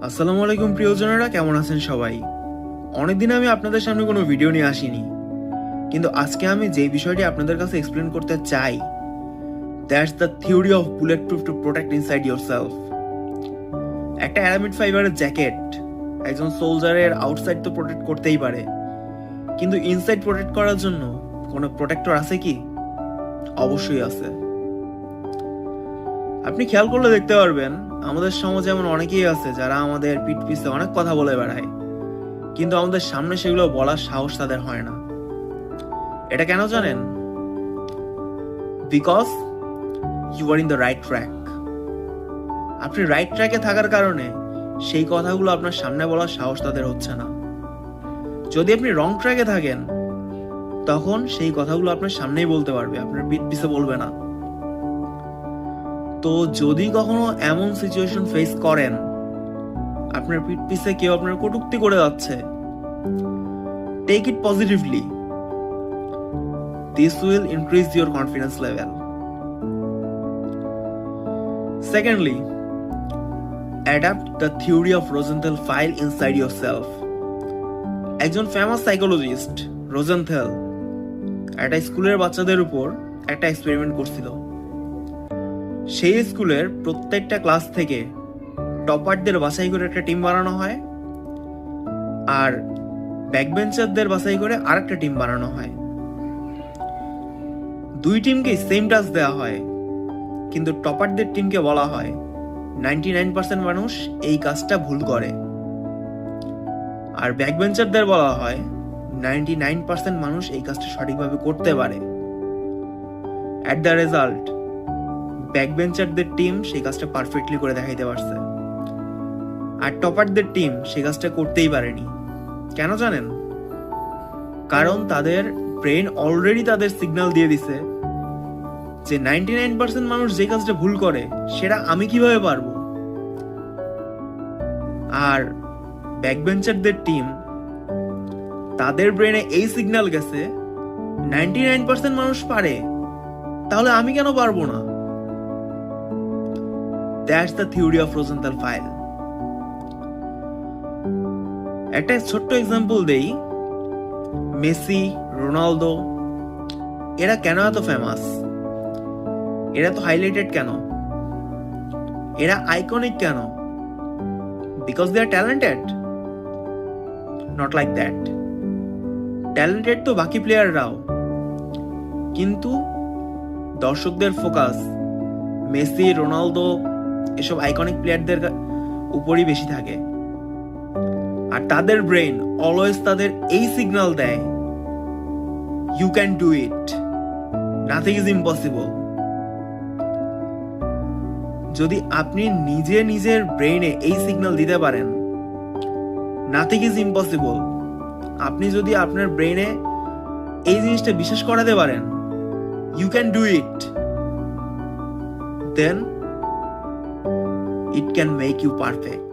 আসসালামু আলাইকুম প্রিয়জনেরা, কেমন আছেন সবাই? অনেকদিন আমি আপনাদের সামনে কোনো ভিডিও নিয়ে আসিনি, কিন্তু আজকে আমি যে বিষয়টি আপনাদের কাছে এক্সপ্লেন করতে চাই, that's the theory of bullet proof to protect inside yourself. একটা অ্যারামিড ফাইবারের জ্যাকেট একজন সোলজারের আউটসাইড তো প্রোটেক্ট করতেই পারে, কিন্তু ইনসাইড প্রোটেক্ট করার জন্য কোনো প্রোটেক্টর আছে কি? অবশ্যই আছে। আপনি খেয়াল করলে দেখতে পারবেন, আমাদের সমাজে এমন অনেকেই আছে যারা আমাদের পিঠ পিছে অনেক কথা বলে বেড়ায়, কিন্তু আমাদের সামনে সেগুলো বলার সাহস তাদের হয় না। এটা কেন জানেন? Because you are in the right track. আপনি রাইট ট্র্যাকে থাকার কারণে সেই কথাগুলো আপনার সামনে বলার সাহস তাদের হচ্ছে না। যদি আপনি রং ট্র্যাকে থাকেন, তখন সেই কথাগুলো আপনার সামনেই বলতে পারবে, আপনার পিঠ পিছে বলবে না। তো যদি কখনো এমন সিচুয়েশন ফেস করেন, আপনার পিঠ পিছে কেউ আপনার কটূক্তি করে যাচ্ছে, take it positively. This will increase your confidence level. Secondly, adapt the theory of Rosenthal file inside yourself. একজন ফেমাস সাইকোলজিস্ট রোজেনথেল একটা স্কুলের বাচ্চাদের উপর একটা এক্সপেরিমেন্ট করছিল। সেই স্কুলের প্রত্যেকটা ক্লাস থেকে টপারদের বাছাই করে একটা টিম বানানো হয়, আর ব্যাকবেঞ্চারদের বাছাই করে আরেকটা টিম বানানো হয়। দুই টিমকে সেম টাস্ক দেওয়া হয়, কিন্তু টপারদের টিমকে বলা হয় 99% মানুষ এই কাজটা ভুল করে, আর ব্যাকবেঞ্চারদের বলা হয় 99% মানুষ এই কাজটা সঠিকভাবে করতে পারে। অ্যাট দ্য রেজাল্ট, ব্যাকবেঞ্চারদের টিম সেই কাজটা পারফেক্টলি করে দেখাইতে পারছে, আর টপারদের টিম সেই কাজটা করতেই পারেনি। কেন জানেন? কারণ তাদের ব্রেন অলরেডি তাদের সিগন্যাল দিয়ে দিছে যে 99% মানুষ যে কাজটা ভুল করে সেটা আমি কিভাবে পারবো। আর ব্যাকবেঞ্চারদের টিম, তাদের ব্রেনে এই সিগন্যাল গেছে 99% মানুষ পারে, তাহলে আমি কেন পারবো না? That's the theory of Rosenthal file. একটা ছোট্ট এক্সাম্পল দেই। মেসি, রোনালদো, এরা কেন এত ফেমাস? এরা তো হাইলাইটেড কেন? এরা আইকনিক কেন? Because they are talented? Not like that. Talented তো বাকি প্লেয়াররাও, কিন্তু দর্শকদের ফোকাস মেসি, রোনালদো এসব আইকনিক প্লেয়ারদের উপরই বেশি থাকে, আর তাদের ব্রেন অলওয়েজ তাদের এই সিগন্যাল দেয়, you can do it, nothing is impossible. যদি আপনি নিজে নিজের ব্রেইনে এই সিগন্যাল দিতে পারেন, নাথিং ইজ ইম্পসিবল, আপনি যদি আপনার ব্রেইনে এই জিনিসটা বিশ্বাস করাতে পারেন, you can do it, then it can make you perfect.